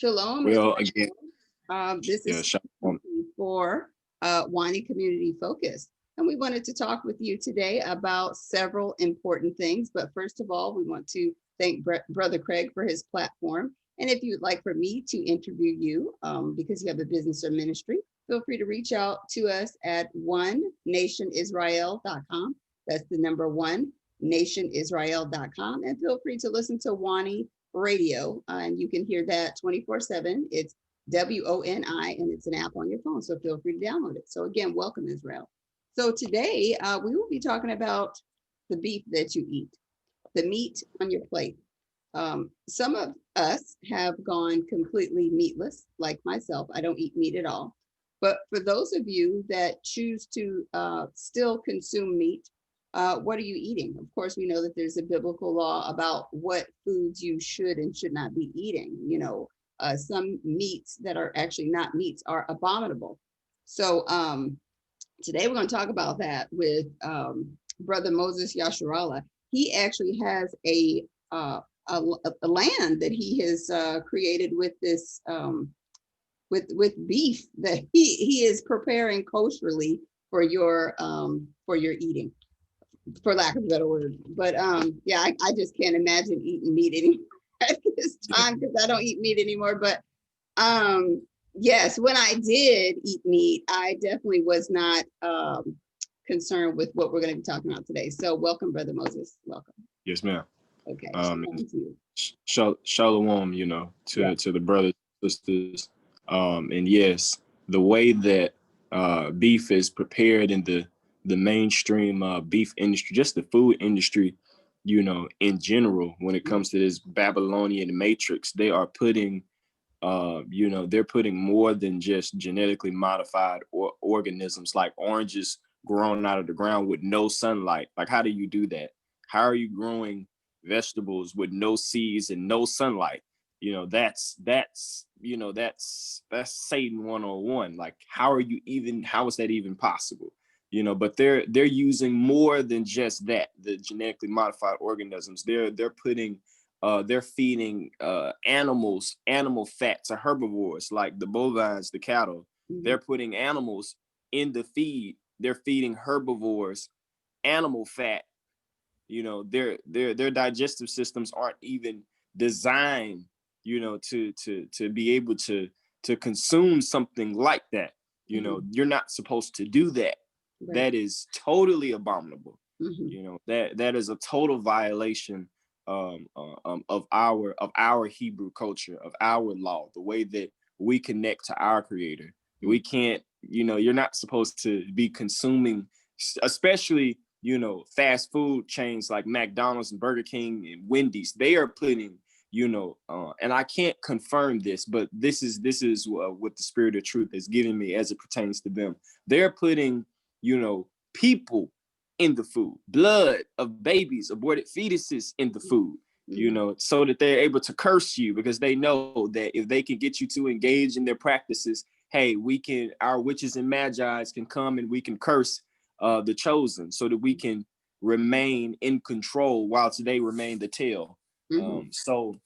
Shalom. Well, again, This is shalom. for WONI Community Focus. And we wanted to talk with you today about several important things. But first of all, we want to thank Brother Craig for his platform. And if you'd like for me to interview you because you have a business or ministry, feel free to reach out to us at onenationisrael.com. That's the number onenationisrael.com. And feel free to listen to WONI Radio. And you can hear that 24/7. It's WONI, and it's an app on your phone. So feel free to download it. So again, welcome, Israel. So today we will be talking about the beef that you eat, the meat on your plate. Some of us have gone completely meatless, like myself. I don't eat meat at all. But for those of you that choose to still consume meat, what are you eating? Of course, we know that there's a biblical law about what foods you should and should not be eating. You know, some meats that are actually not meats are abominable. So today we're going to talk about that with Brother Moses Yahsharahla. He actually has a land that he has created with this with beef that he is preparing kosherly for your eating, for lack of a better word. But yeah, I just can't imagine eating meat anymore at this time because I don't eat meat anymore. But yes, when I did eat meat, I definitely was not concerned with what we're going to be talking about today. So welcome, Brother Moses. Welcome. Yes, ma'am. Okay. Shalom, to the brothers and sisters. And yes, the way that beef is prepared in the mainstream beef industry, just the food industry, in general, when it comes to this Babylonian matrix, they are putting, they're putting more than just genetically modified organisms like oranges grown out of the ground with no sunlight. Like, how do you do that? How are you growing vegetables with no seeds and no sunlight? That's Satan 101. Like, how is that even possible? But they're using more than just that, the genetically modified organisms. They're putting they're feeding animals, animal fat to herbivores like the bovines, the cattle. They're putting animals in the feed. They're feeding herbivores animal fat. Their digestive systems aren't even designed, to be able to consume something like that. You're not supposed to do that. Right. That is totally abominable. That is a total violation of our Hebrew culture, of our law, the way that we connect to our Creator. We can't, you're not supposed to be consuming, especially fast food chains like McDonald's and Burger King and Wendy's. They are putting, and I can't confirm this, but this is what the Spirit of Truth has given me as it pertains to them. They're putting, people in the food, blood of babies, aborted fetuses in the food, so that they're able to curse you, because they know that if they can get you to engage in their practices, hey, our witches and magi's can come and we can curse the chosen, so that we can remain in control whilst they remain the tail. So,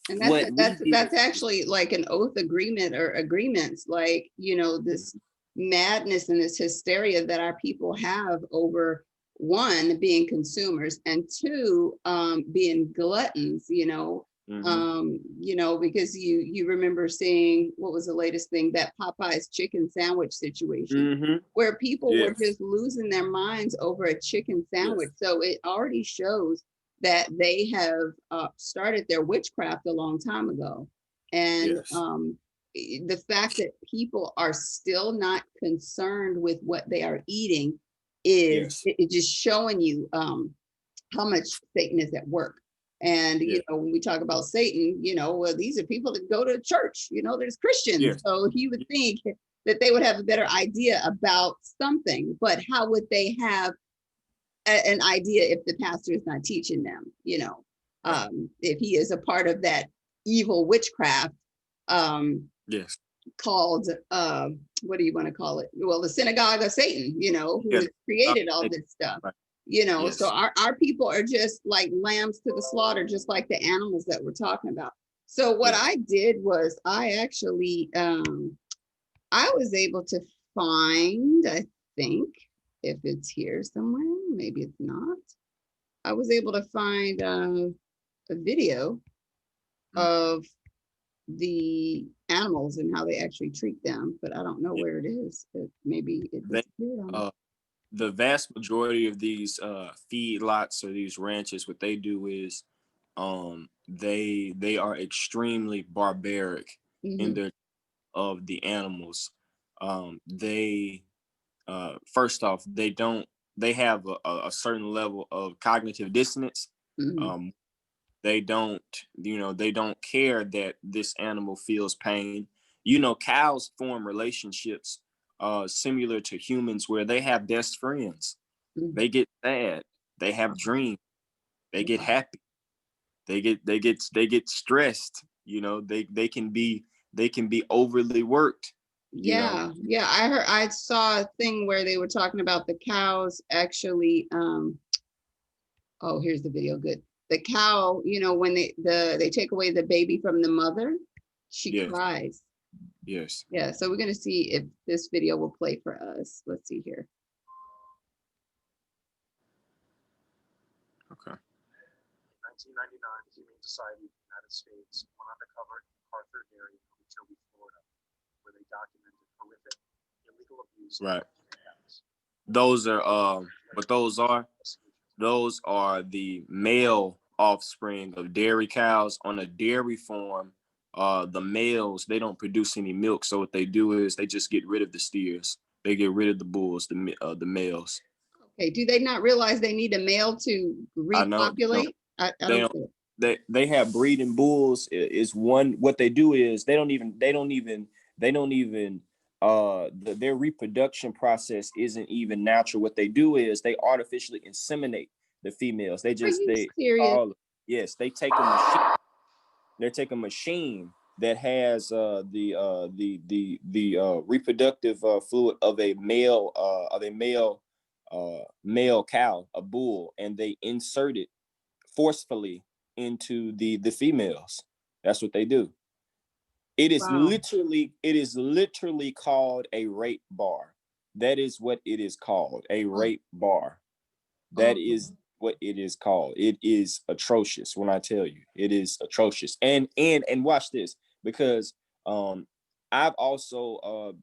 and that's actually like an oath agreement or agreements, like this madness and this hysteria that our people have over, one, being consumers, and two, being gluttons. Because you remember seeing, what was the latest thing, that Popeye's chicken sandwich situation, where people were just losing their minds over a chicken sandwich. So it already shows that they have started their witchcraft a long time ago. And the fact that people are still not concerned with what they are eating is it just showing you how much Satan is at work. And, when we talk about Satan, well, these are people that go to church, there's Christians. So he would think that they would have a better idea about something, but how would they have an idea if the pastor is not teaching them, if he is a part of that evil witchcraft, called, what do you want to call it? Well, the synagogue of Satan, who has created all this stuff. So our people are just like lambs to the slaughter, just like the animals that we're talking about. So what I did was I actually, I was able to find, I think, if it's here somewhere, maybe it's not. I was able to find a video of the animals and how they actually treat them, but I don't know where it is. Maybe it disappeared on me. The vast majority of these feedlots or these ranches, what they do is they are extremely barbaric in their of the animals. They first off, they have a certain level of cognitive dissonance. They don't, they don't care that this animal feels pain. Cows form relationships similar to humans where they have best friends. They get sad, they have dreams, they get happy, they get stressed. They can be overly worked. Yeah, I saw a thing where they were talking about the cows actually, oh, here's the video, good. The cow, when they take away the baby from the mother, she cries. Yes. Yeah, so we're gonna see if this video will play for us. Let's see here. Okay. 1999, the Humane Society of the United States went undercover in Arthur Dairy in Okeechobee, Florida, where they documented horrific illegal abuse. Right. Those are those are the male offspring of dairy cows. On a dairy farm, the males, they don't produce any milk, so what they do is they just get rid of the steers. They get rid of the bulls, the males. Okay, do they not realize they need a male to repopulate? I don't know. They have breeding bulls is one. What they do is they don't even their reproduction process isn't even natural. What they do is they artificially inseminate the females. They take a machine. They take a machine that has the reproductive fluid of a male cow, a bull, and they insert it forcefully into the females. That's what they do. It is literally called a rape bar. That is what it is called, a rape bar. That is what it is called. It is atrocious when I tell you. It is atrocious. And watch this, because I've also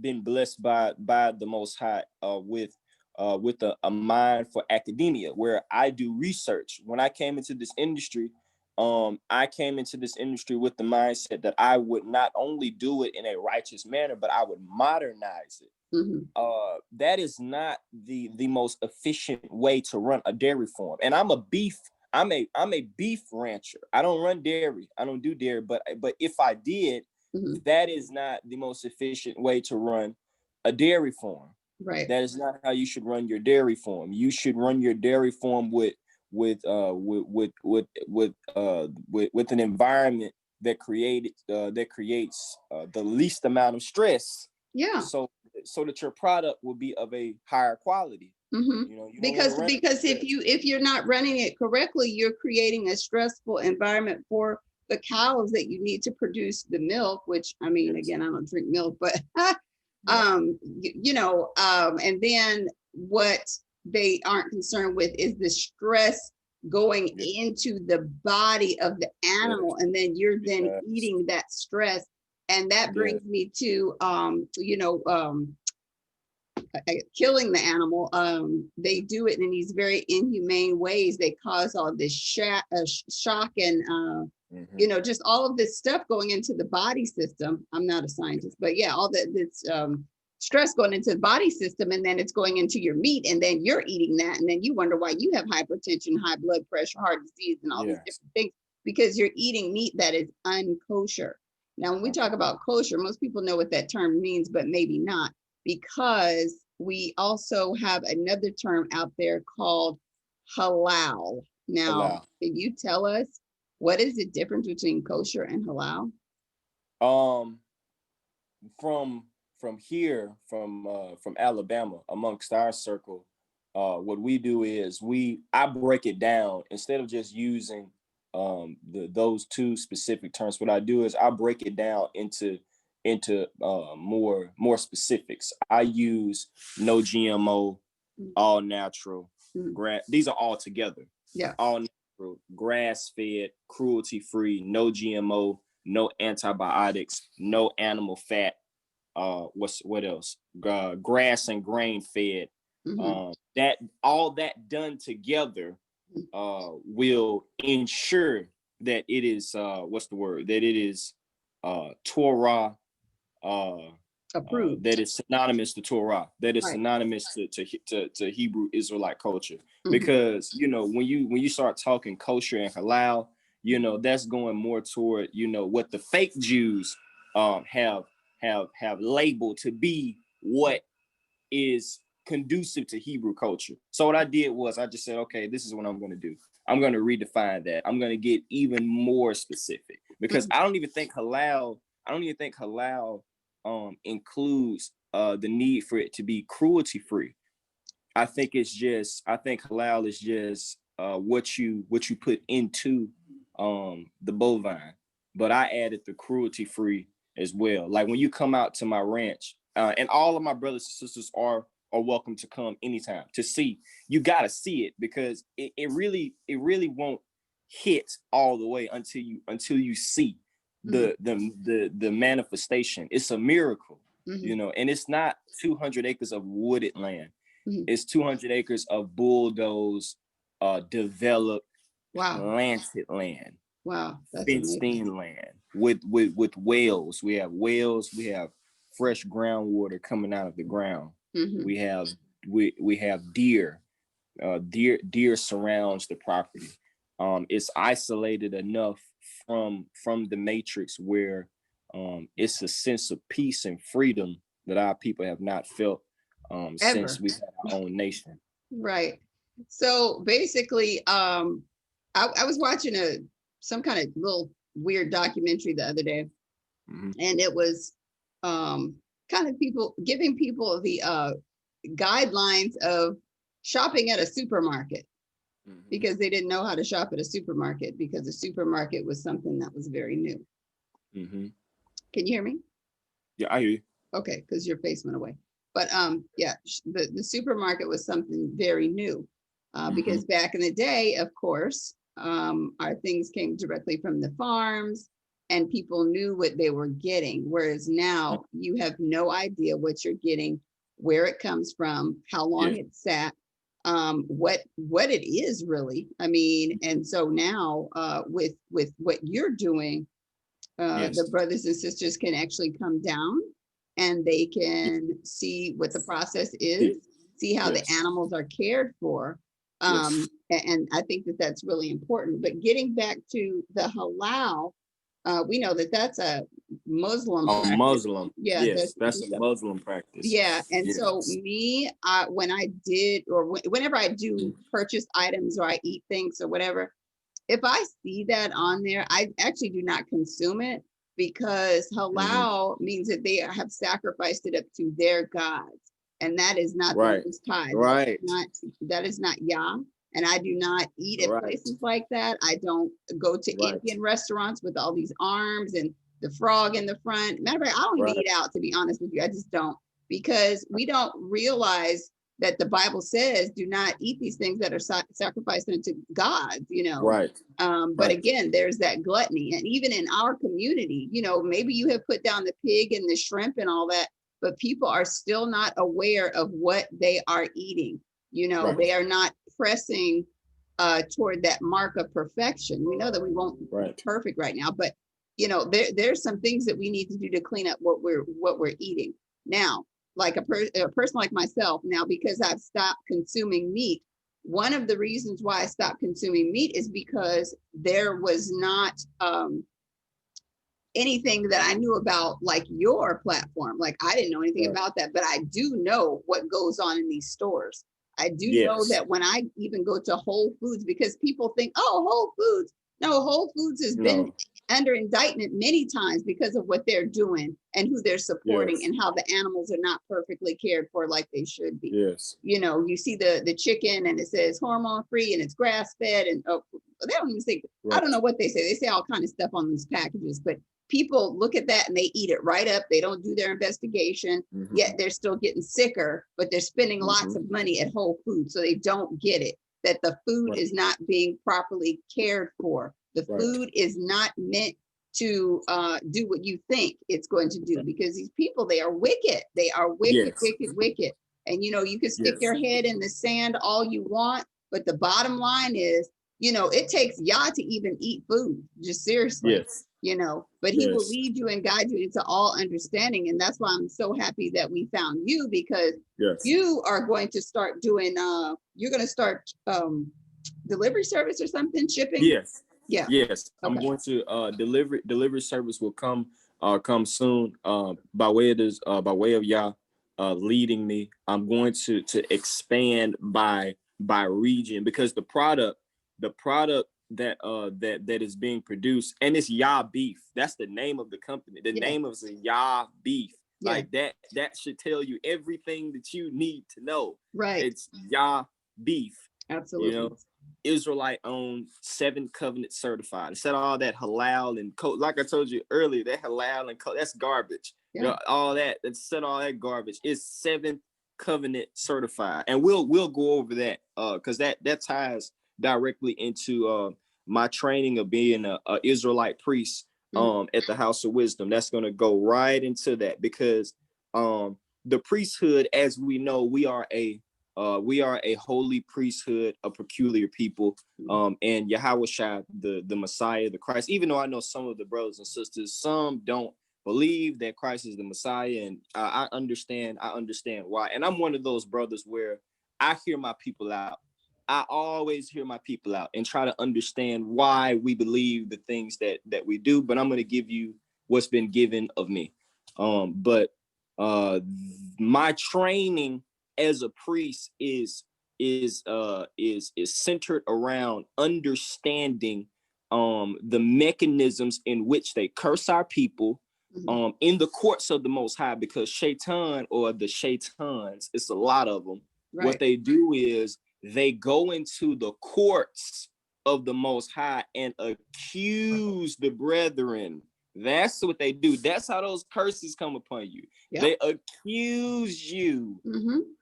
been blessed by the Most High with a mind for academia, where I do research. When I came into this industry, I came into this industry with the mindset that I would not only do it in a righteous manner, but I would modernize it. That is not the most efficient way to run a dairy farm. And I'm a beef rancher. I don't run dairy. I don't do dairy, but if I did, that is not the most efficient way to run a dairy farm. Right. That is not how you should run your dairy farm. You should run your dairy farm with an environment that creates the least amount of stress. Yeah. So that your product will be of a higher quality. Because if you're not running it correctly, you're creating a stressful environment for the cows that you need to produce the milk, which, I mean, again, I don't drink milk, but and then what they aren't concerned with is the stress going into the body of the animal, and then you're then eating that stress. And that brings me to killing the animal. They do it in these very inhumane ways. They cause all this shock and just all of this stuff going into the body system. I'm not a scientist, but yeah, all this stress going into the body system, and then it's going into your meat, and then you're eating that, and then you wonder why you have hypertension, high blood pressure, heart disease, and all these different things, because you're eating meat that is unkosher. Now, when we talk about kosher, most people know what that term means, but maybe not, because we also have another term out there called halal. Now, can you tell us what is the difference between kosher and halal? From here, from Alabama, amongst our circle, what we do is I break it down. Instead of just using those two specific terms, what I do is I break it down into more specifics. I use no GMO, all natural, grass. These are all together. Yeah. All natural, grass-fed, cruelty-free, no GMO, no antibiotics, no animal fat. What else? Grass and grain fed. That all that done together will ensure that it is that it is Torah approved. that is synonymous to Torah, that is synonymous to Hebrew Israelite culture. Because when you start talking kosher and halal, that's going more toward what the fake Jews have labeled to be what is conducive to Hebrew culture. So what I did was I just said, okay, this is what I'm going to do. I'm going to redefine that. I'm going to get even more specific, because I don't even think halal includes the need for it to be cruelty free. I think halal is just what you put into the bovine. But I added the cruelty free as well. Like when you come out to my ranch, and all of my brothers and sisters are welcome to come anytime to see. You got to see it, because it really won't hit all the way until you see the manifestation. It's a miracle, and it's not 200 acres of wooded land. It's 200 acres of bulldozed, developed, planted land. Wow, that's fenced-in land with whales. We have whales. We have fresh groundwater coming out of the ground. We have deer. Deer surrounds the property. It's isolated enough from the matrix where it's a sense of peace and freedom that our people have not felt since we've had our own nation. Right. So basically, I was watching some kind of little weird documentary the other day, and it was kind of giving people the guidelines of shopping at a supermarket, because they didn't know how to shop at a supermarket, because the supermarket was something that was very new. Can you hear me? Yeah, I hear you. Okay, because your face went away. But yeah, the supermarket was something very new, because back in the day, of course, our things came directly from the farms and people knew what they were getting. Whereas now you have no idea what you're getting, where it comes from, how long it sat, what it is really. I mean, and so now with what you're doing, the brothers and sisters can actually come down and they can see what the process is, see how the animals are cared for. And I think that that's really important. But getting back to the halal, we know that that's a Muslim practice. Muslim. Yeah, yes, that's a Muslim practice. Yeah, and so me, when I did, or whenever I do purchase items or I eat things or whatever, if I see that on there, I actually do not consume it, because halal means that they have sacrificed it up to their gods, and that is not the Most High. That is not Yah. And I do not eat at places like that. I don't go to Indian restaurants with all these arms and the frog in the front. Matter of fact, I don't even eat out, to be honest with you. I just don't, because we don't realize that the Bible says do not eat these things that are sacrificed unto gods, But again, there's that gluttony. And even in our community, maybe you have put down the pig and the shrimp and all that, but people are still not aware of what they are eating. They are not pressing toward that mark of perfection. We know that we won't be perfect right now, but there's some things that we need to do to clean up what we're eating. Now, like a person like myself, now, because I've stopped consuming meat, one of the reasons why I stopped consuming meat is because there was not anything that I knew about, like your platform. Like I didn't know anything about that, but I do know what goes on in these stores. I do know that when I even go to Whole Foods, because people think, oh, Whole Foods. No, Whole Foods has been under indictment many times because of what they're doing and who they're supporting, Yes. and how the animals are not perfectly cared for like they should be. Yes. You know, you see the chicken and it says hormone free and it's grass fed, and oh, they don't even say, I don't know what they say. They say all kind of stuff on these packages, but people look at that and they eat it right up. They don't do their investigation, yet they're still getting sicker, but they're spending lots of money at Whole Foods. So they don't get it, that the food is not being properly cared for. The food is not meant to do what you think it's going to do, because these people, they are wicked. They are wicked, wicked. And, you know, you can stick your head in the sand all you want, but the bottom line is, you know, it takes Yah to even eat food, just seriously, you know, but he will lead you and guide you into all understanding. And that's why I'm so happy that we found you, because you are going to start doing, you're going to start delivery service or something, shipping. I'm going to delivery service will come soon, by way of this, by way of Yah leading me. I'm going to expand by region, because the product that is being produced, and it's Yah Beef. That's the name of the company. The name of it is Yah Beef. Like that should tell you everything that you need to know. It's Yah Beef. Absolutely. You know, Israelite owned, 7 covenant certified. Instead of all that halal and like I told you earlier, that halal and that's garbage. You know, all that, instead of all that garbage, is 7 covenant certified. And we'll go over that because that ties directly into my training of being a Israelite priest at the House of Wisdom. That's going to go right into that, because the priesthood, as we know, we are a holy priesthood, a peculiar people, and Yahushua, the Messiah, the Christ. Even though I know some of the brothers and sisters, some don't believe that Christ is the Messiah, and I understand why. And I'm one of those brothers where I hear my people out. I always hear my people out and try to understand why we believe the things that we do. But I'm going to give you what's been given of me. But my training as a priest is centered around understanding the mechanisms in which they curse our people in the courts of the Most High, because Shaitan, or the Shaitans, it's a lot of them. What they do is they go into the courts of the Most High and accuse the brethren. That's what they do. That's how those curses come upon you. They accuse you.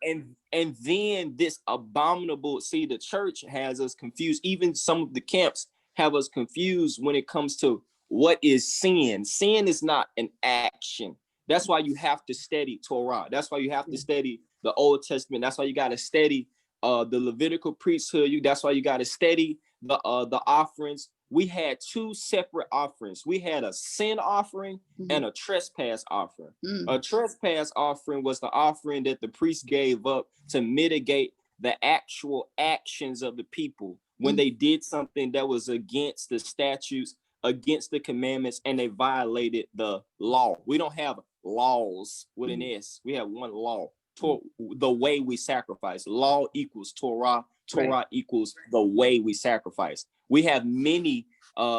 And then this abominable, see, the church has us confused. Even some of the camps have us confused when it comes to what is sin. Sin is not an action. That's why you have to study Torah. That's why you have to study the Old Testament. That's why you got to study the Levitical priesthood. That's why you got to study the offerings. We had 2 separate offerings. We had a sin offering and a trespass offering. A trespass offering was the offering that the priest gave up to mitigate the actual actions of the people when they did something that was against the statutes, against the commandments, and they violated the law. We don't have laws with an S. We have one law. The way we sacrifice. Law equals Torah. Torah equals the way we sacrifice. We have many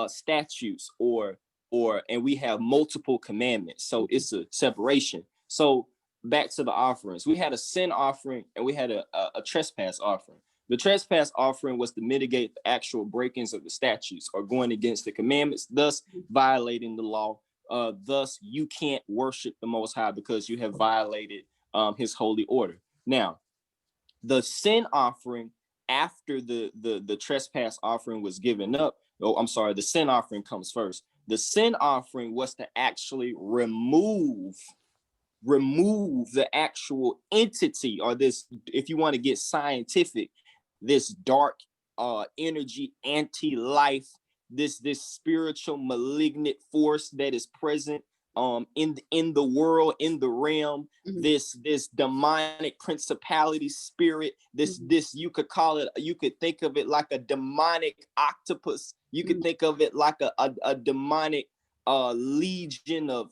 statutes and we have multiple commandments. So it's a separation. So back to the offerings. We had a sin offering and we had a trespass offering. The trespass offering was to mitigate the actual breakings of the statutes or going against the commandments, thus violating the law. Thus, you can't worship the Most High because you have violated his holy order. Now, the sin offering, after the trespass offering was given up, the sin offering comes first. The sin offering was to actually remove the actual entity, or this, if you want to get scientific, this dark energy, anti-life, this spiritual malignant force that is present in the world, in the realm, this demonic principality spirit, this you could call it, you could think of it like a demonic octopus, you could think of it like a demonic legion of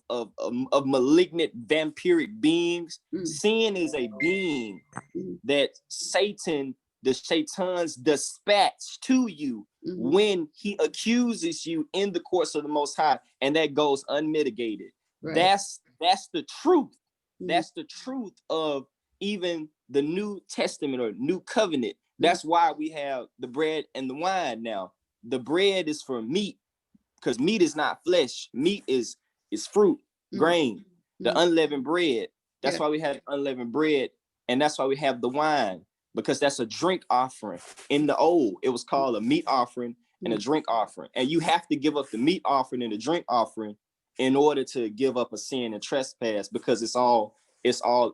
malignant vampiric beings. Sin is a being that Satan the Shaitan's dispatch to you when he accuses you in the courts of the Most High, and that goes unmitigated. Right. That's the truth. That's the truth of even the New Testament or New Covenant. That's why we have the bread and the wine now. The bread is for meat, because meat is not flesh. Meat is fruit, grain, the unleavened bread. That's why we have unleavened bread, and that's why we have the wine, because that's a drink offering. In the old, it was called a meat offering and a drink offering. And you have to give up the meat offering and the drink offering in order to give up a sin and trespass, because it's all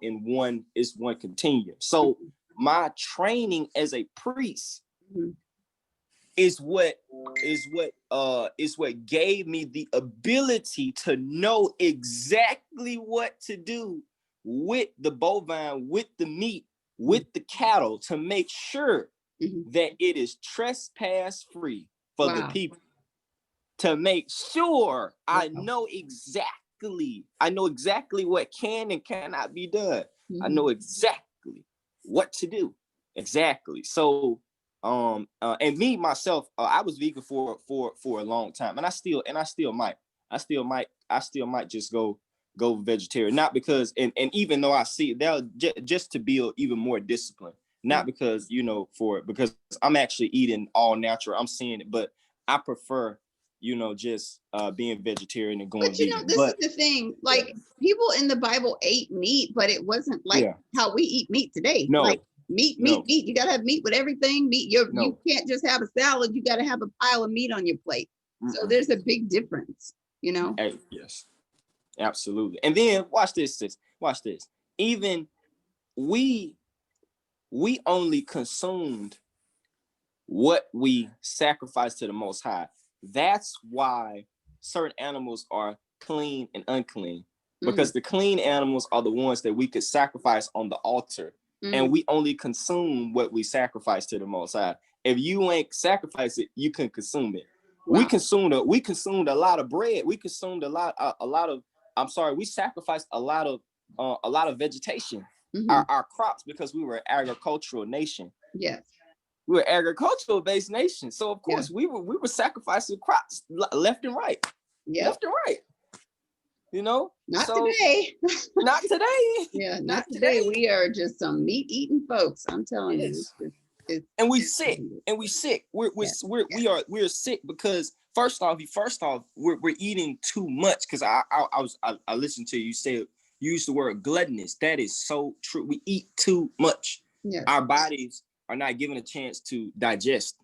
in one, it's one continuum. So my training as a priest is what gave me the ability to know exactly what to do with the bovine, with the meat, with the cattle, to make sure that it is trespass free for the people. To make sure I know exactly what can and cannot be done. I know exactly what to do. Exactly. So and me myself, I was vegan for a long time, and I still might just go vegetarian, not because and even though I see that just to build even more discipline, not because because I'm actually eating all natural, I'm seeing it, but I prefer just being vegetarian and going vegan. This is the thing, like people in the Bible ate meat, but it wasn't like how we eat meat today. No. Like meat. You gotta have meat with everything. Meat, you can't just have a salad, you gotta have a pile of meat on your plate. So there's a big difference, Yes, absolutely. And then watch this, sis. Watch this. Even we only consumed what we sacrificed to the Most High. That's why certain animals are clean and unclean, because the clean animals are the ones that we could sacrifice on the altar, and we only consume what we sacrifice to the Most High. If you ain't sacrifice it, you can consume it. We consumed a lot of bread. We consumed a lot of. I'm sorry, we sacrificed a lot of vegetation, our crops, because we were an agricultural nation. Yes. We're an agricultural based nation, so of course we were sacrificing crops left and right, left and right. Not today. Not today. Yeah, not today. We are just some meat eating folks. I'm telling you. And we sick. We are sick because first off, we're eating too much. Because I listened to you say, you used the word gluttonous. That is so true. We eat too much. Yes. Our bodies are not given a chance to digest.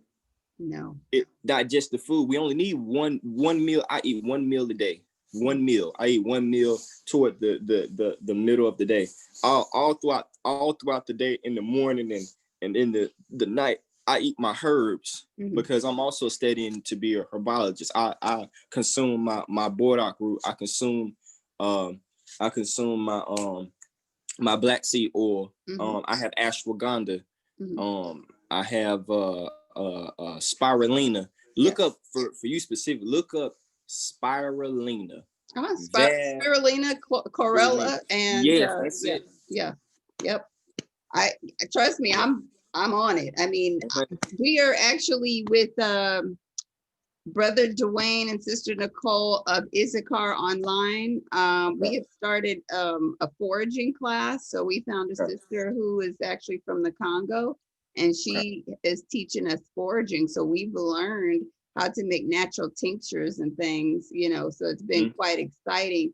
Digest the food. We only need one meal. I eat one meal a day. One meal. I eat one meal toward the middle of the day. All throughout the day, in the morning and in the night, I eat my herbs because I'm also studying to be a herbologist. I consume my burdock root. I consume my black seed oil. I have ashwagandha. I have spirulina. Look up for you specific. Look up spirulina. Spirulina, chlorella, and that's it. Yep. I trust me. I'm on it. I mean, we are actually with Brother Dwayne and Sister Nicole of Issachar online. We have started a foraging class. So we found a sister who is actually from the Congo, and she is teaching us foraging. So we've learned how to make natural tinctures and things, so it's been quite exciting.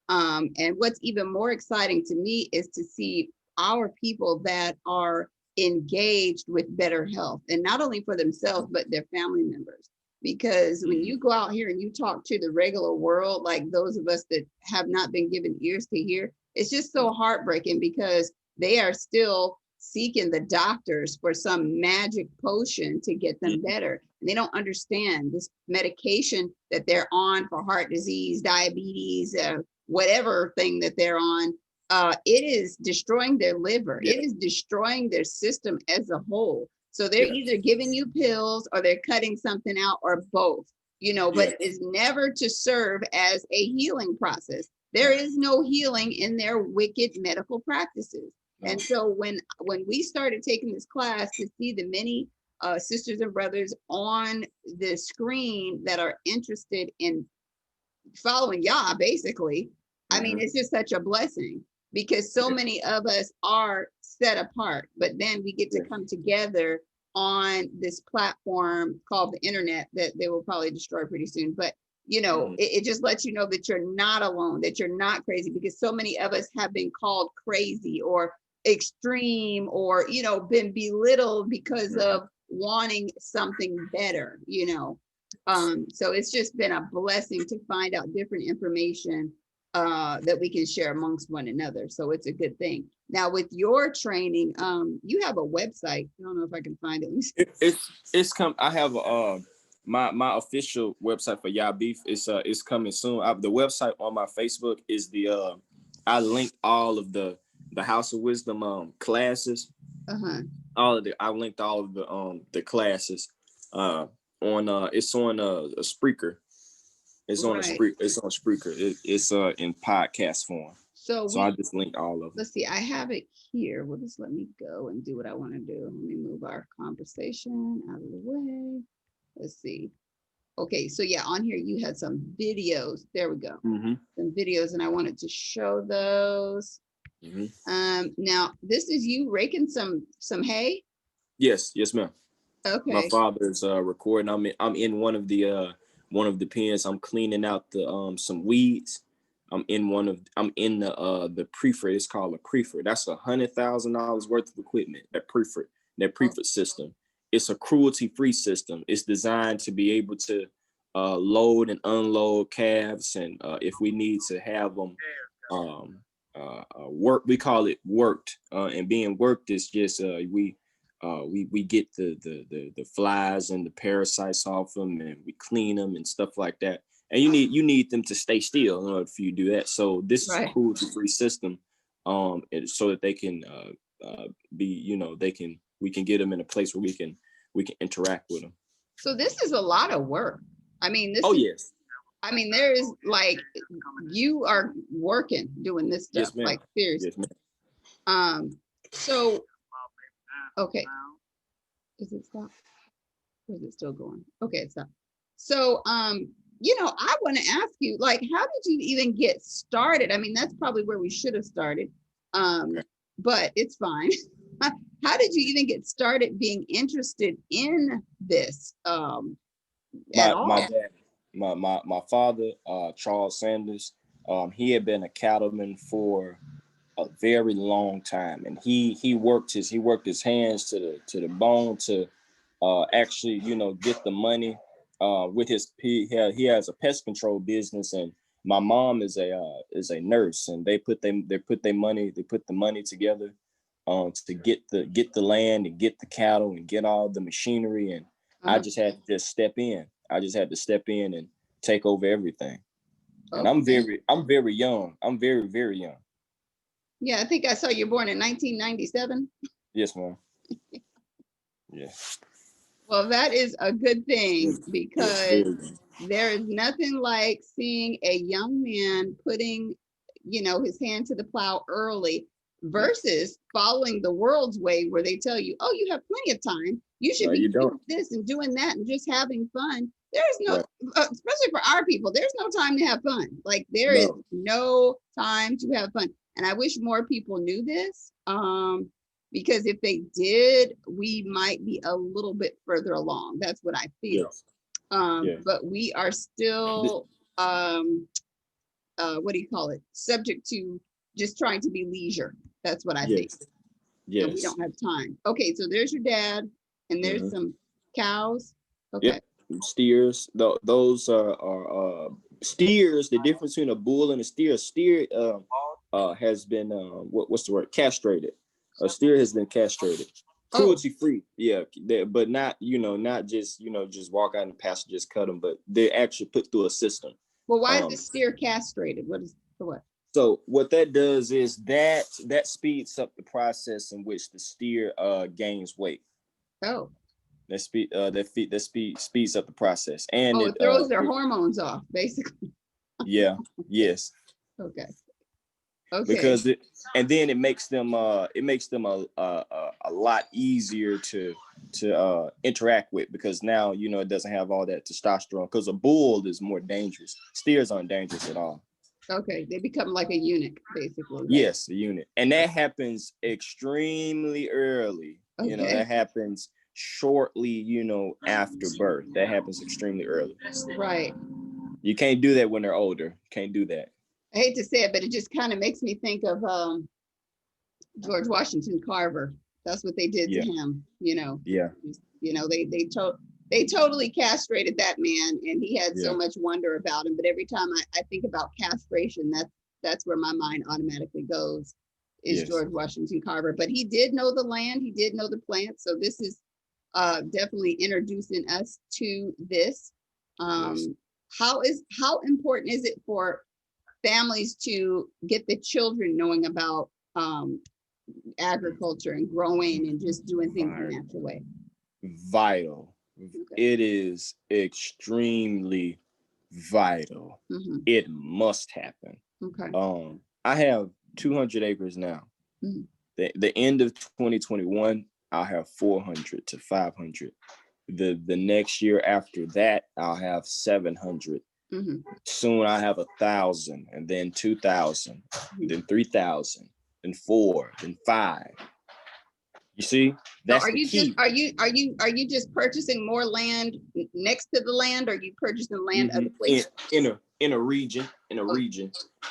And what's even more exciting to me is to see our people that are engaged with better health, and not only for themselves, but their family members. Because when you go out here and you talk to the regular world, like those of us that have not been given ears to hear, it's just so heartbreaking, because they are still seeking the doctors for some magic potion to get them better. And they don't understand this medication that they're on for heart disease, diabetes, whatever thing that they're on. It is destroying their liver. It is destroying their system as a whole. So they're either giving you pills or they're cutting something out, or both, but it's never to serve as a healing process. There is no healing in their wicked medical practices. And so when we started taking this class, to see the many sisters and brothers on the screen that are interested in following Yah, basically, I mean, it's just such a blessing, because so many of us are set apart, but then we get to come together on this platform called the internet that they will probably destroy pretty soon. But you know, it just lets you know that you're not alone, that you're not crazy, because so many of us have been called crazy or extreme, or, you know, been belittled because of wanting something better, you know. So it's just been a blessing to find out different information that we can share amongst one another. So it's a good thing. Now with your training, you have a website. I don't know if I can find it. I have my official website for Yah Beef is coming soon. The website on my Facebook is I linked all of the House of Wisdom classes. I linked all of the classes on it's on a Spreaker. It's on Spreaker. It's in podcast form. So I just linked all of them. Let's see, I have it here. Well, just let me go and do what I want to do. Let me move our conversation out of the way. Let's see. Okay, so yeah, on here you had some videos. There we go. Some videos, and I wanted to show those. Now this is you raking some hay? Yes, ma'am. Okay. My father's recording. I'm in one of the pens. I'm cleaning out the some weeds. I'm in the prefer. It's called a prefer. That's $100,000 worth of equipment. That prefer system. It's a cruelty-free system. It's designed to be able to load and unload calves, and if we need to have them work, we call it worked. And being worked is just we get the flies and the parasites off them, and we clean them and stuff like that. And you need them to stay still in order for you to do that. So this is a cruelty-free system, so that they can be, you know, we can get them in a place where we can interact with them. So this is a lot of work. I mean, yes. I mean, there is, like, you are working doing this stuff. Yes, ma'am. Like, seriously. Yes, ma'am. So okay, is it stopped? Or is it still going? Okay, it's stopped. So you know, I want to ask you, like, how did you even get started? I mean, that's probably where we should have started, but it's fine. How did you even get started being interested in this at all? My dad, my father, Charles Sanders, he had been a cattleman for a very long time, and he worked his hands to the bone to actually, you know, get the money with he has a pest control business, and my mom is a nurse, and they put the money together to get the land and get the cattle and get all the machinery, and I just had to step in. I just had to step in and take over everything. And I'm very young. I'm very, very young. Yeah, I think I saw you born in 1997. Yes, ma'am. Yeah. Well, that is a good thing, because there is nothing like seeing a young man putting, you know, his hand to the plow early versus following the world's way, where they tell you, oh, you have plenty of time. You should be doing this and doing that and just having fun. There's no, especially for our people, there's no time to have fun. Like, there is no time to have fun. And I wish more people knew this, because if they did, we might be a little bit further along. That's what I feel. But we are still, what do you call it? Subject to just trying to be leisure. That's what I think. Yes. And we don't have time. Okay, so there's your dad, and there's some cows. Okay. Yep. Steers. Those are steers. The difference between a bull and a steer. A steer has been what's the word? Castrated. A steer has been castrated. Cruelty free. Yeah, but not, you know, not just, you know, just walk out in the pasture, just cut them, but they're actually put through a system. Well, why is the steer castrated? What is for what? So what that does is that speeds up the process in which the steer gains weight. Oh. That speeds up the process, and it throws their hormones off, basically. Yeah. Yes. Okay. Okay. because and then it makes them a lot easier to interact with, because now, you know, it doesn't have all that testosterone, because a bull is more dangerous. Steers aren't dangerous at all. Okay, they become like a eunuch, basically. Right? Yes, a unit. And that happens extremely early. Okay. You know, that happens shortly, you know, after birth. That happens extremely early. Right. You can't do that when they're older. Can't do that. I hate to say it, but it just kind of makes me think of George Washington Carver. That's what they did to him, you know. Yeah. You know, they totally castrated that man, and he had so much wonder about him. But every time I think about castration, that's where my mind automatically goes, is George Washington Carver. But he did know the land, he did know the plants. So this is definitely introducing us to this. How important is it for families to get the children knowing about agriculture and growing and just doing things the natural way? Vital. Okay. It is extremely vital. It must happen. Okay. I have 200 acres now. The end of 2021, I'll have 400 to 500. The next year after that, I'll have 700. Soon I have 1,000, and then 2,000, then 3,000, then 4, then 5. You see, that's the key. Are you just purchasing more land next to the land, or are you purchasing land other places? In a region,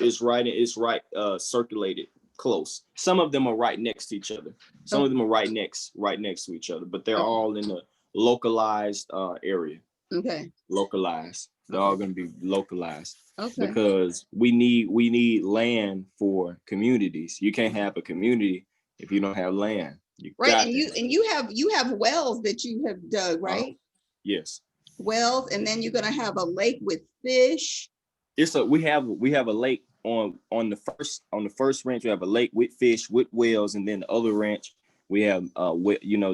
it's right circulated close. Some of them are right next to each other. Some of them are right next to each other, but they're all in a localized area. Okay. Localized. They're all going to be localized. Okay. Because we need land for communities. You can't have a community if you don't have land. Right, and you have wells that you have dug, right? Yes. Wells, and then you're gonna have a lake with fish. We have a lake on the first ranch. We have a lake with fish, with wells, and then the other ranch we have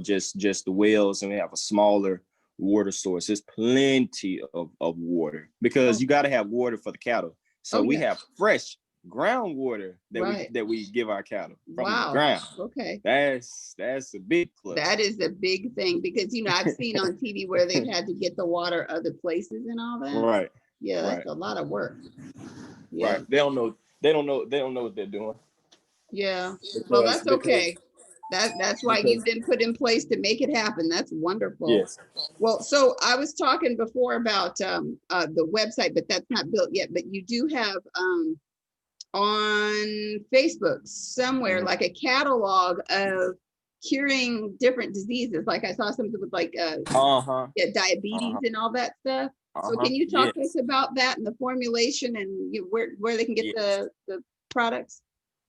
just the wells, and we have a smaller water source. There's plenty of water, because you got to have water for the cattle. So we have fresh groundwater that we give our cattle from the ground. Okay. That's a big plus. That is a big thing, because I've seen on TV where they've had to get the water other places and all that. Right. Yeah, that's a lot of work. Yeah. Right. They don't know what they're doing. Yeah. Well, that's okay. That's why you've been put in place to make it happen. That's wonderful. Yes. Well, so I was talking before about the website, but that's not built yet. But you do have on Facebook somewhere like a catalog of curing different diseases. Like I saw something with like diabetes and all that stuff. So can you talk to us about that and the formulation and where they can get the products?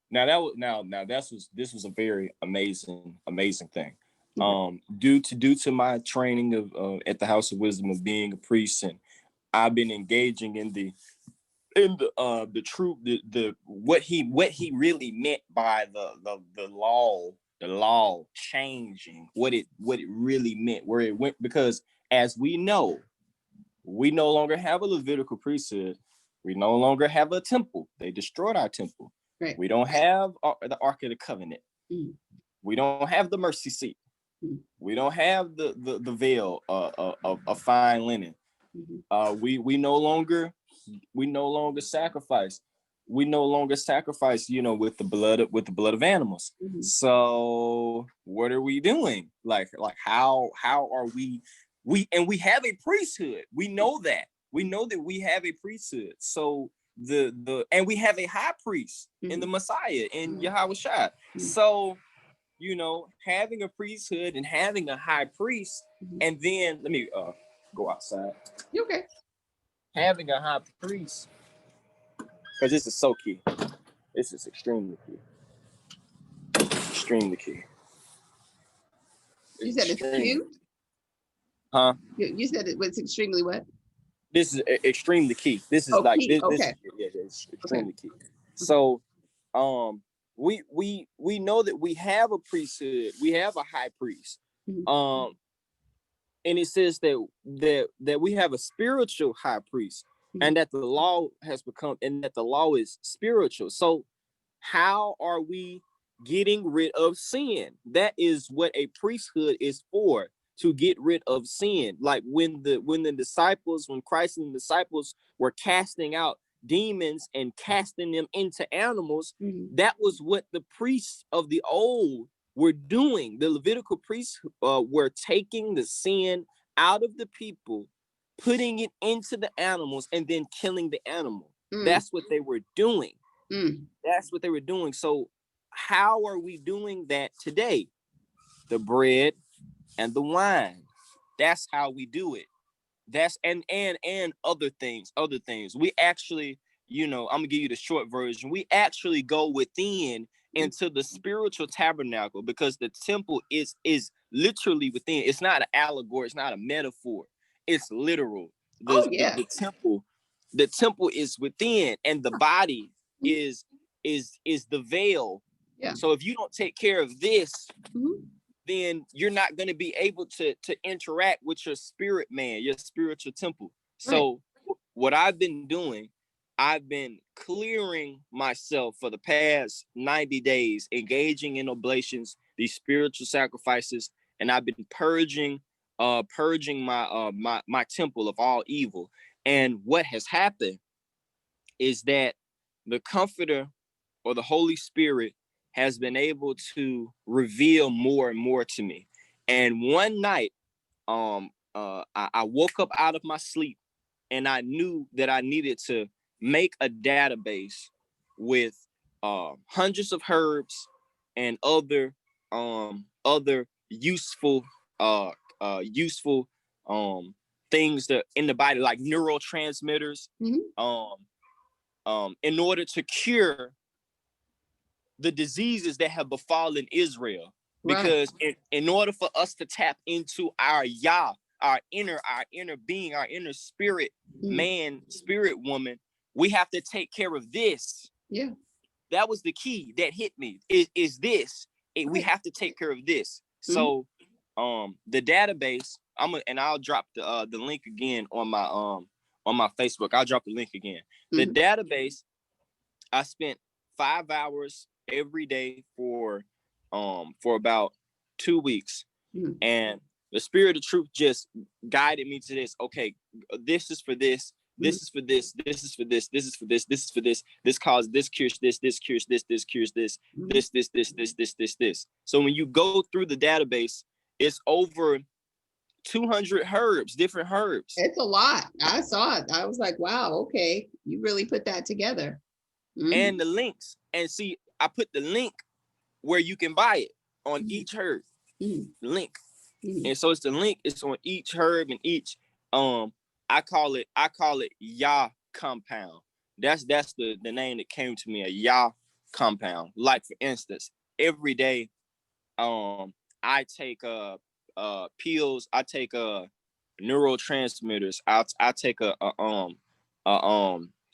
This was a very amazing thing. Due to my training of at the House of Wisdom of being a priest, and I've been engaging in the truth, what he really meant by the law changing, what it really meant, where it went, because as we know, we no longer have a Levitical priesthood. We no longer have a temple. They destroyed our temple. Right. We don't have the Ark of the Covenant. We don't have the mercy seat. We don't have the veil of fine linen. We no longer sacrifice. We no longer sacrifice, with the blood of animals. So what are we doing? Like how are we have a priesthood. We know that. We know that we have a priesthood. So and we have a high priest in the Messiah, in Yahsharahla. So, having a priesthood and having a high priest, and then let me go outside. You okay? Having a high priest, because this is so key. This is extremely key. Extremely key. You said it's cute? Huh? You said it was extremely what? This is extremely key. This is it's extremely key. So, we know that we have a priesthood. We have a high priest. And it says that we have a spiritual high priest, and that the law has become, and that the law is spiritual. So how are we getting rid of sin? That is what a priesthood is for, to get rid of sin. Like when Christ and the disciples were casting out demons and casting them into animals, that was what the priests of the old were doing. The Levitical priests were taking the sin out of the people, putting it into the animals, and then killing the animal. That's what they were doing. That's what they were doing. So how are we doing that today? The bread and the wine. That's how we do it. That's and other things. We actually, I'm gonna give you the short version. We actually go within into the spiritual tabernacle, because the temple is literally within. It's not an allegory, it's not a metaphor. It's literal. The temple is within, and the body is the veil. Yeah. So if you don't take care of this, then you're not going to be able to interact with your spirit man, your spiritual temple. So what I've been doing, I've been clearing myself for the past 90 days, engaging in oblations, these spiritual sacrifices, and I've been purging my temple of all evil. And what has happened is that the Comforter, or the Holy Spirit, has been able to reveal more and more to me. And one night, I woke up out of my sleep, and I knew that I needed to make a database with hundreds of herbs and other useful things that in the body, like neurotransmitters, in order to cure the diseases that have befallen Israel. Because in order for us to tap into our Yah, our inner being, our inner spirit man, spirit woman, we have to take care of this. Yeah. That was the key that hit me, is this. We have to take care of this. So the database, I'll drop the link again on my Facebook. I'll drop the link again. The database, I spent 5 hours every day for about 2 weeks. And the Spirit of Truth just guided me to this. Okay, this is for this. This is for this. This is for this. This is for this. This is for this. This causes this, cures this. This cures this. This cures this. This. So when you go through the database, it's over 200 herbs, different herbs. It's a lot. I saw it. I was like, wow, okay, you really put that together. And the links. And see, I put the link where you can buy it on each herb. The link. And so it's the link, it's on each herb and each I call it Yah compound. That's the name that came to me, a Yah compound. Like, for instance, every day I take pills, I take neurotransmitters, I take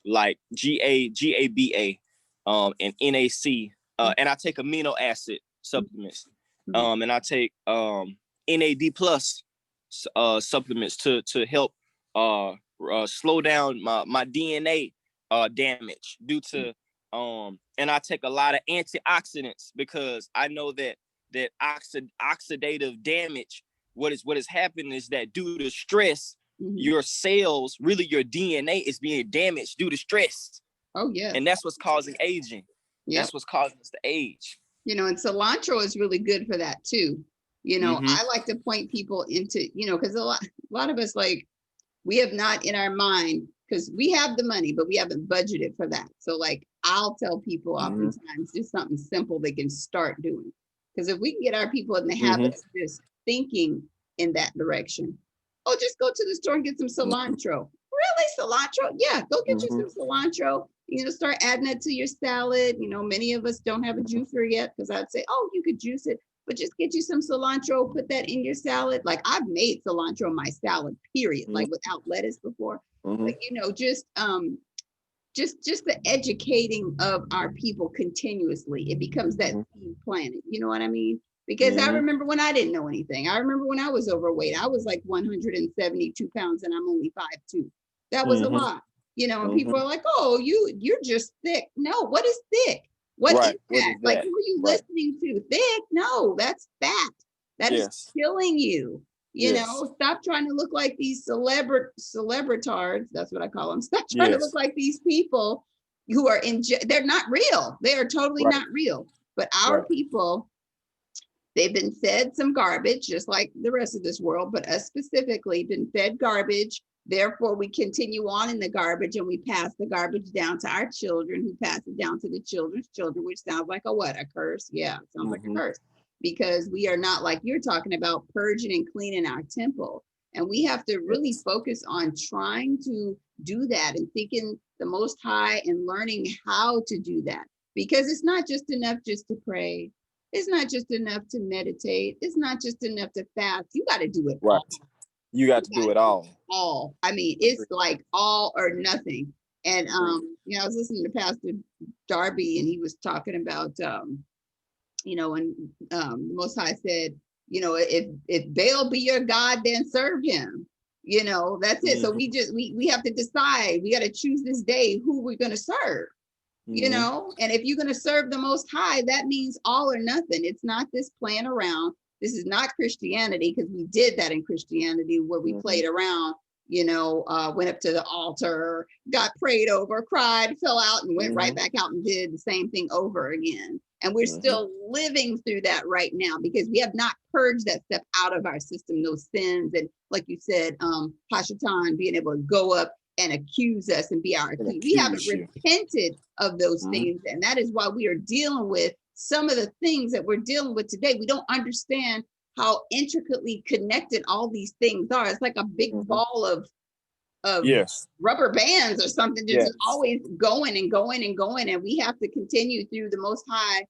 like GABA and NAC, and I take amino acid supplements, and I take NAD plus supplements to help slow down my DNA damage due to and I take a lot of antioxidants, because I know that oxidative damage, what is happening is that due to stress, your cells, really your DNA, is being damaged due to stress. Oh yeah. And that's what's causing aging. That's what's causing us to age. And cilantro is really good for that too. I like to point people into, because a lot of us, like, we have not in our mind, because we have the money, but we haven't budgeted for that. So like, I'll tell people oftentimes just something simple they can start doing. Because if we can get our people in the habit of just thinking in that direction, just go to the store and get some cilantro. Really, cilantro? Yeah, go get you some cilantro. Start adding it to your salad. Many of us don't have a juicer yet, because I'd say, you could juice it, but just get you some cilantro, put that in your salad. Like, I've made cilantro in my salad, period, like without lettuce before. But just the educating of our people continuously, it becomes that seed planted. You know what I mean? Because I remember when I didn't know anything. I remember when I was overweight. I was like 172 pounds and I'm only 5'2". That was a lot. And people are like, you're just thick. No, what is thick? What is Right. What that? is Like, that? who are you Right. listening to? Thick? No, that's fat. That is Yes. killing you. You Yes. know, stop trying to look like these celebritards. That's what I call them. Stop trying to look Yes. like these people who are they're not real. They are totally Right. not real. But our Right. people, they've been fed some garbage, just like the rest of this world, but us specifically been fed garbage. Therefore, we continue on in the garbage and we pass the garbage down to our children, who pass it down to the children's children, which sounds like a what? A curse? Yeah, it sounds like a curse. Because we are not, like you're talking about, purging and cleaning our temple. And we have to really focus on trying to do that and thinking the Most High and learning how to do that. Because it's not just enough just to pray. It's not just enough to meditate. It's not just enough to fast. You got to do it Right. all. You got to do it all. All. I mean, it's like all or nothing. And you know, I was listening to Pastor Darby, and he was talking about you know, when the Most High said, you know, if Baal be your God, then serve him. You know, that's it. So we have to decide. We got to choose this day who we're going to serve. You know, and if you're going to serve the Most High, that means all or nothing. It's not this playing around. This is not Christianity, because we did that in Christianity, where we played around, you know, went up to the altar, got prayed over, cried, fell out, and went right back out and did the same thing over again. And we're still living through that right now, because we have not purged that stuff out of our system, those sins. And like you said, Hashatan, being able to go up and accuse us and be our accused. We haven't repented of those things. And that is why we are dealing with some of the things that we're dealing with today. We don't understand how intricately connected all these things are. It's like a big ball of rubber bands or something, just always going and going and going. And we have to continue through the Most High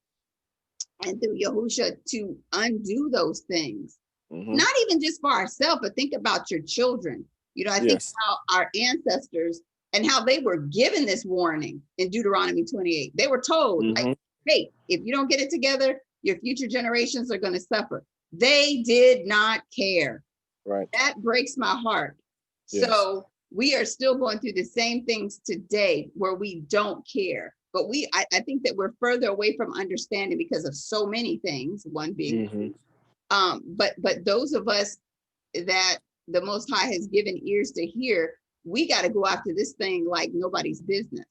and through Yahusha to undo those things. Not even just for ourselves, but think about your children. You know, I think about our ancestors and how they were given this warning in Deuteronomy 28. They were told, like, hey, if you don't get it together, your future generations are going to suffer. They did not care. Right. That breaks my heart. So we are still going through the same things today where we don't care. But I think that we're further away from understanding because of so many things, one being, but those of us that the Most High has given ears to hear, we got to go after this thing like nobody's business.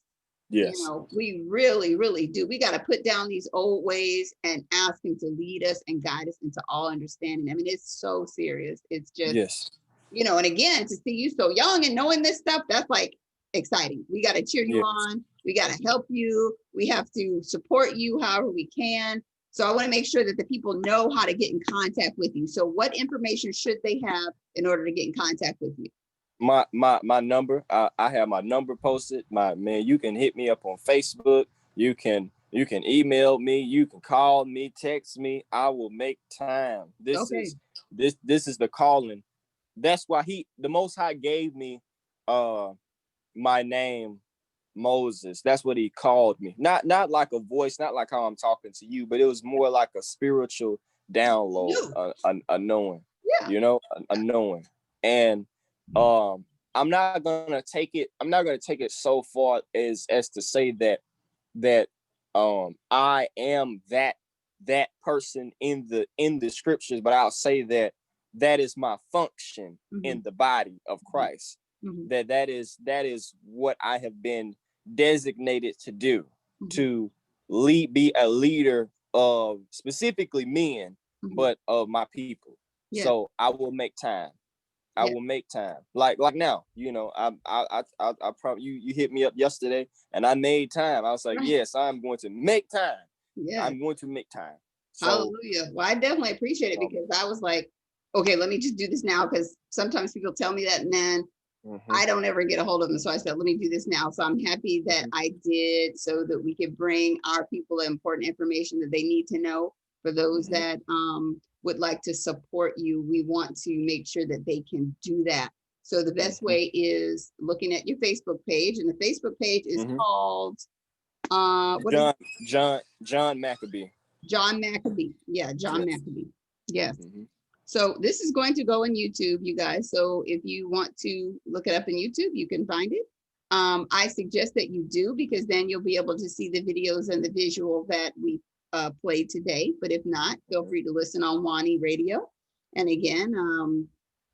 You know, we really, really do. We got to put down these old ways and ask him to lead us and guide us into all understanding. I mean, it's so serious. It's just, you know, and again, to see you so young and knowing this stuff, that's like exciting. We got to cheer you on. We got to help you. We have to support you however we can. So I want to make sure that the people know how to get in contact with you. So what information should they have in order to get in contact with you? My number, I have my number posted. You can hit me up on Facebook. You can email me. You can call me, text me. I will make time. This is the calling. That's why the Most High gave me my name, Moses. That's what he called me. Not like a voice, not like how I'm talking to you, but it was more like a spiritual download, a knowing. You know, a knowing. And I'm not gonna take it so far as to say that I am that person in the scriptures, but I'll say that is my function in the body of Christ. That is what I have been designated to do, to be a leader of specifically men, but of my people. So I will make time. I will make time. Like now, you know, I probably you hit me up yesterday and I made time. I was like, yes, I'm going to make time. I'm going to make time. So, hallelujah. Well, I definitely appreciate it, because I was like, okay, let me just do this now, because sometimes people tell me that and then I don't ever get a hold of them. So I said, let me do this now. So I'm happy that I did, so that we could bring our people the important information that they need to know. For those that would like to support you, we want to make sure that they can do that. So the best way is looking at your Facebook page, and the Facebook page is called John Maccabee. John Maccabee. Yeah, John Maccabee. Yes. So this is going to go on YouTube, you guys. So if you want to look it up in YouTube, you can find it. I suggest that you do, because then you'll be able to see the videos and the visual that we played today. But if not, feel free to listen on WONI Radio. And again,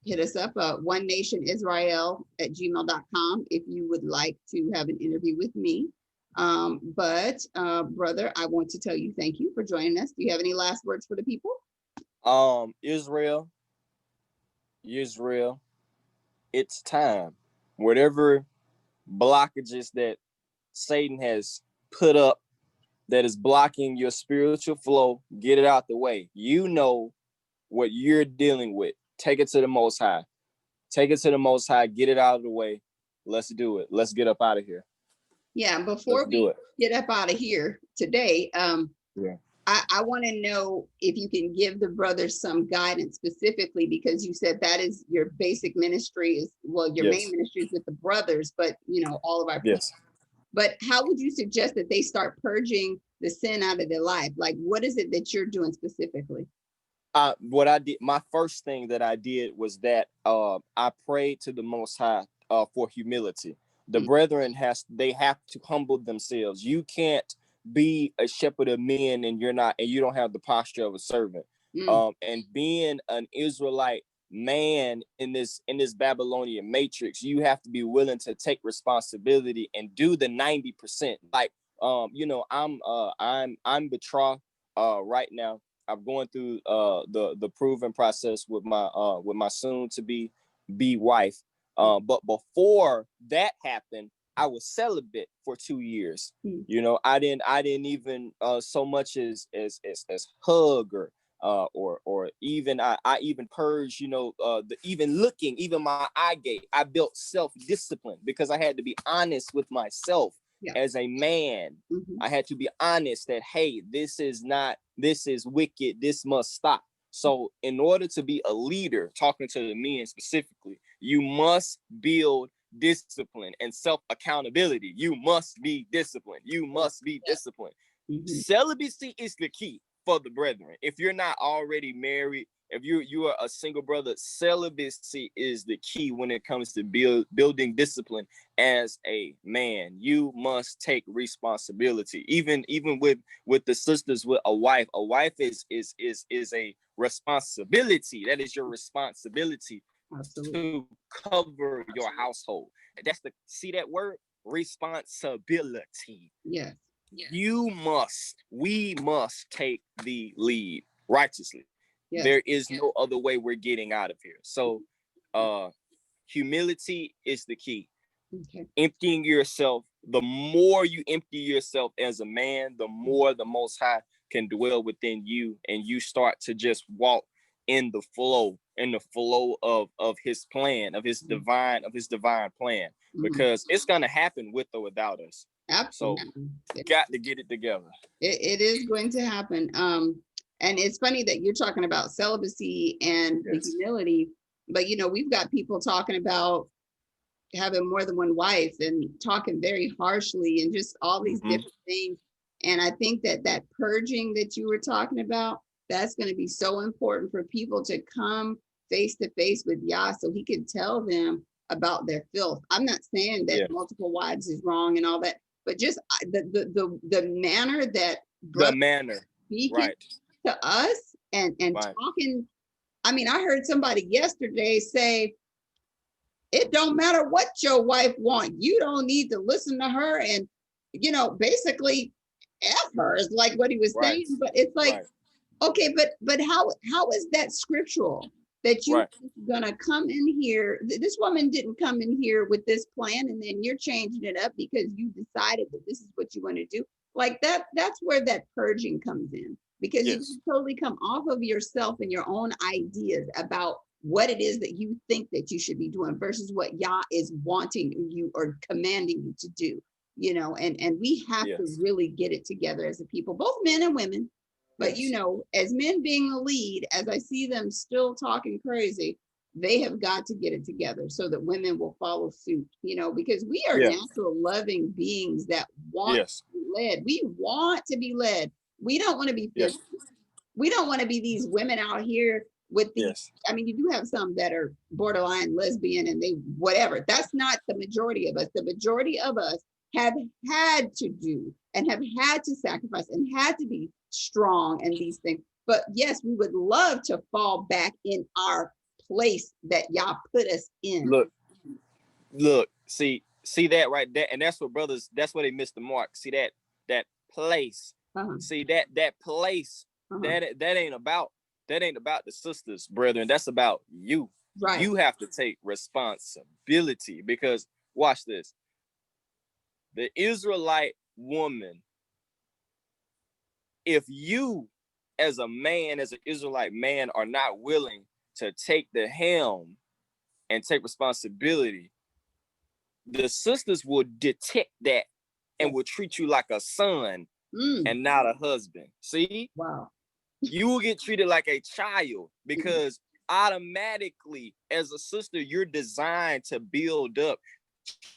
hit us up, onenationisrael@gmail.com if you would like to have an interview with me. Brother, I want to tell you thank you for joining us. Do you have any last words for the people? Israel, it's time. Whatever blockages that Satan has put up that is blocking your spiritual flow, get it out the way. You know what you're dealing with. Take it to the Most High. Take it to the Most High. Get it out of the way. Let's do it. Let's get up out of here. Yeah, before we get up out of here today, I want to know if you can give the brothers some guidance specifically, because you said that is your basic ministry is, well, your main ministry is with the brothers, but you know, all of our people. But how would you suggest that they start purging the sin out of their life? Like, what is it that you're doing specifically? What I did, my first thing that I did was that I prayed to the Most High for humility. The brethren have to humble themselves. You can't be a shepherd of men and you don't have the posture of a servant. And being an Israelite man in this Babylonian matrix, you have to be willing to take responsibility and do the 90%. Like I'm betrothed right now. I'm going through the proving process with my soon to be wife. But before that happened, I was celibate for 2 years. You know, I didn't even so much as hug or even I even purged, even my eye gate. I built self-discipline because I had to be honest with myself as a man. I had to be honest that, hey, this is wicked. This must stop. So in order to be a leader, talking to the men specifically, you must build discipline and self-accountability. You must be disciplined. You must be disciplined. Celibacy is the key for the brethren. If you're not already married, if you are a single brother, celibacy is the key when it comes to building discipline as a man. You must take responsibility. Even with the sisters with a wife is a responsibility. That is your responsibility. Absolutely. To cover your household. That's see that word? Responsibility. Yes. We must take the lead righteously. Yes. There is no other way we're getting out of here. So humility is the key. Okay. Emptying yourself. The more you empty yourself as a man, the more the Most High can dwell within you, and you start to just walk in the flow of his plan, of his divine plan, because it's gonna happen with or without us. Absolutely. So got to get it together. It is going to happen. And it's funny that you're talking about celibacy and the humility, but you know, we've got people talking about having more than one wife and talking very harshly and just all these different things. And I think that purging that you were talking about, that's going to be so important for people to come face to face with Yah so he can tell them about their filth. I'm not saying that multiple wives is wrong and all that, but just the manner that speaking to us and talking. I mean, I heard somebody yesterday say, it don't matter what your wife wants. You don't need to listen to her. And, you know, basically F her is like what he was saying. But it's like, okay, but how is that scriptural? That you're gonna come in here. This woman didn't come in here with this plan, and then you're changing it up because you decided that this is what you want to do. Like that's where that purging comes in, because you totally come off of yourself and your own ideas about what it is that you think that you should be doing versus what Yah is wanting you or commanding you to do. You know, and we have to really get it together as a people, both men and women. But, you know, as men being the lead, as I see them still talking crazy, they have got to get it together so that women will follow suit, you know, because we are natural loving beings that want to be led. We want to be led. We don't want to be we don't want to be these women out here with the, Yes. I mean, you do have some that are borderline lesbian and they, whatever. That's not the majority of us. The majority of us have had to do and have had to sacrifice and had to be strong and these things. But yes, we would love to fall back in our place that Yah put us in. Look, see that right there, and that's what brothers, that's where they missed the mark. See that place. See that place. That ain't about the sisters, brethren. That's about you. Right. You have to take responsibility, because watch this. The Israelite woman, if you as a man, as an Israelite man, are not willing to take the helm and take responsibility, the sisters will detect that and will treat you like a son and not a husband. See? Wow. You will get treated like a child, because automatically as a sister, you're designed to build up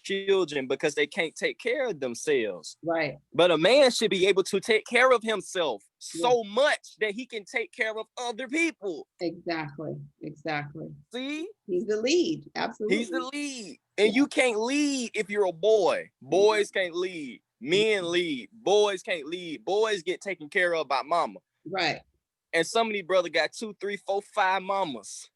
children because they can't take care of themselves. Right. But a man should be able to take care of himself so much that he can take care of other people. Exactly. See? He's the lead. Absolutely. He's the lead. And you can't lead if you're a boy. Boys can't lead. Men lead. Boys can't lead. Boys get taken care of by mama. Right. And some of these brothers got 2, 3, 4, 5 mamas.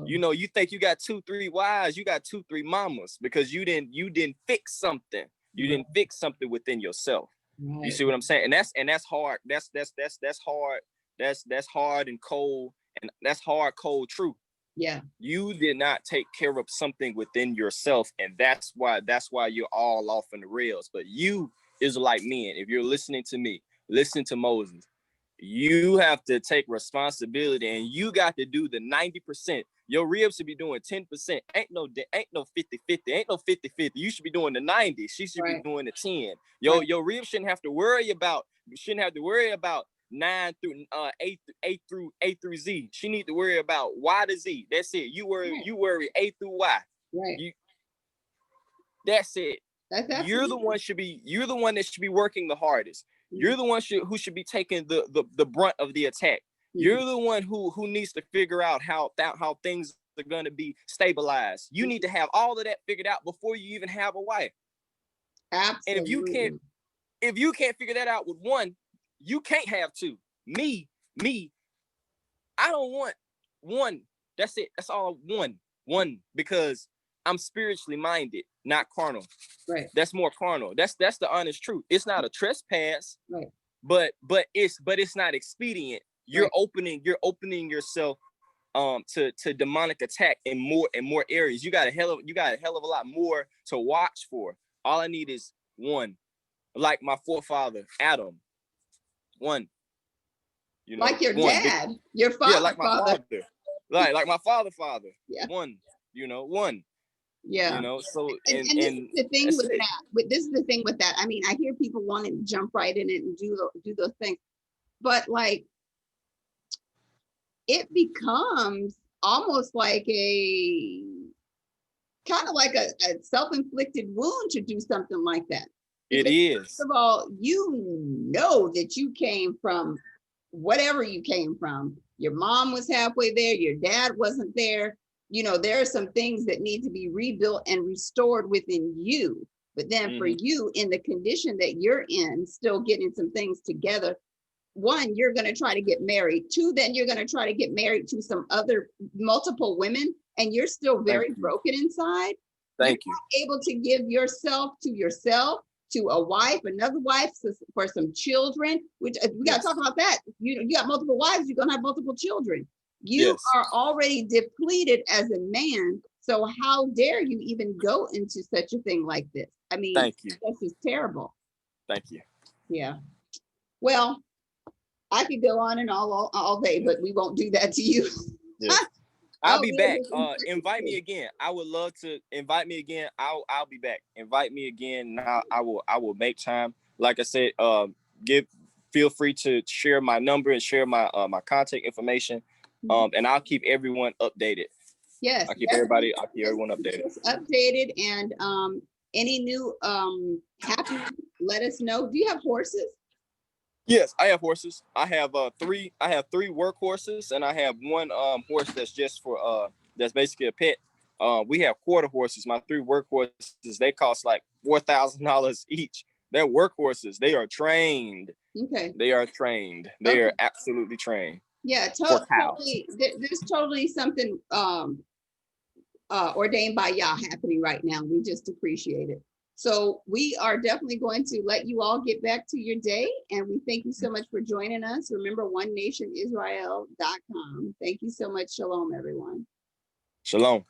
You know, you think you got 2, 3 wives, you got 2, 3 mamas, because you didn't fix something. You didn't fix something within yourself. You see what I'm saying? And that's hard. That's hard. That's hard and cold, and that's hard, cold truth. Yeah. You did not take care of something within yourself, and that's why you're all off in the rails. But you, Israelite men, if you're listening to me, listen to Moses. You have to take responsibility, and you got to do the 90%. Your ribs should be doing 10%. Ain't no 50-50. Ain't no 50-50. You should be doing the 90. She should be doing the 10. Your ribs shouldn't have to worry about 9 through 8 through Z. She need to worry about Y to Z. That's it. You worry A through Y. Right. That's it. You're the one that should be working the hardest. You're the one who should be taking the brunt of the attack. You're the one who needs to figure out how things are going to be stabilized. You need to have all of that figured out before you even have a wife. Absolutely. And if you can't figure that out with one, you can't have two. Me, I don't want one. That's it. That's all I want. One, because I'm spiritually minded, not carnal. Right. That's more carnal. That's the honest truth. It's not a trespass. Right. But it's not expedient. You're opening yourself to demonic attack in more areas. You got a hell of a lot more to watch for. All I need is one, like my forefather Adam. One, you know, like your dad, your father. Yeah, like my father. Like my father. Yeah. One, you know, one. Yeah. You know, so and this is the thing with that. This is the thing with that. I mean, I hear people wanting to jump right in it and do those things, but like, it becomes almost like a kind of like a self-inflicted wound to do something like that. It is. First of all, you know that you came from whatever you came from. Your mom was halfway there. Your dad wasn't there. You know, there are some things that need to be rebuilt and restored within you. But then for you, in the condition that you're in, still getting some things together, one, you're going to try to get married. Two, then you're going to try to get married to some other multiple women, and you're still very broken inside. Thank you. Able to give yourself, to a wife, another wife, for some children, which we got to talk about that. You got multiple wives, you're going to have multiple children. You are already depleted as a man. So how dare you even go into such a thing like this? I mean, thank you. That's just terrible. Thank you. Yeah. Well, I could go on and all day, but we won't do that to you. Yeah. I'll be back. Invite me again. I would love to invite me again. I'll be back. Invite me again. Now I will make time. Like I said, feel free to share my number and share my my contact information. And I'll keep everyone updated. Yes. I'll keep everyone updated. Just updated, and any new happenings, let us know. Do you have horses? Yes, I have horses. I have three work horses, and I have one horse that's just for that's basically a pet. We have quarter horses. My three work horses, they cost like $4,000 each. They're work horses. They are trained. Okay. They are trained. They are absolutely trained. Yeah, for cows. totally. There's totally something ordained by Yah happening right now. We just appreciate it. So we are definitely going to let you all get back to your day. And we thank you so much for joining us. Remember, OneNationIsrael.com. Thank you so much. Shalom, everyone. Shalom.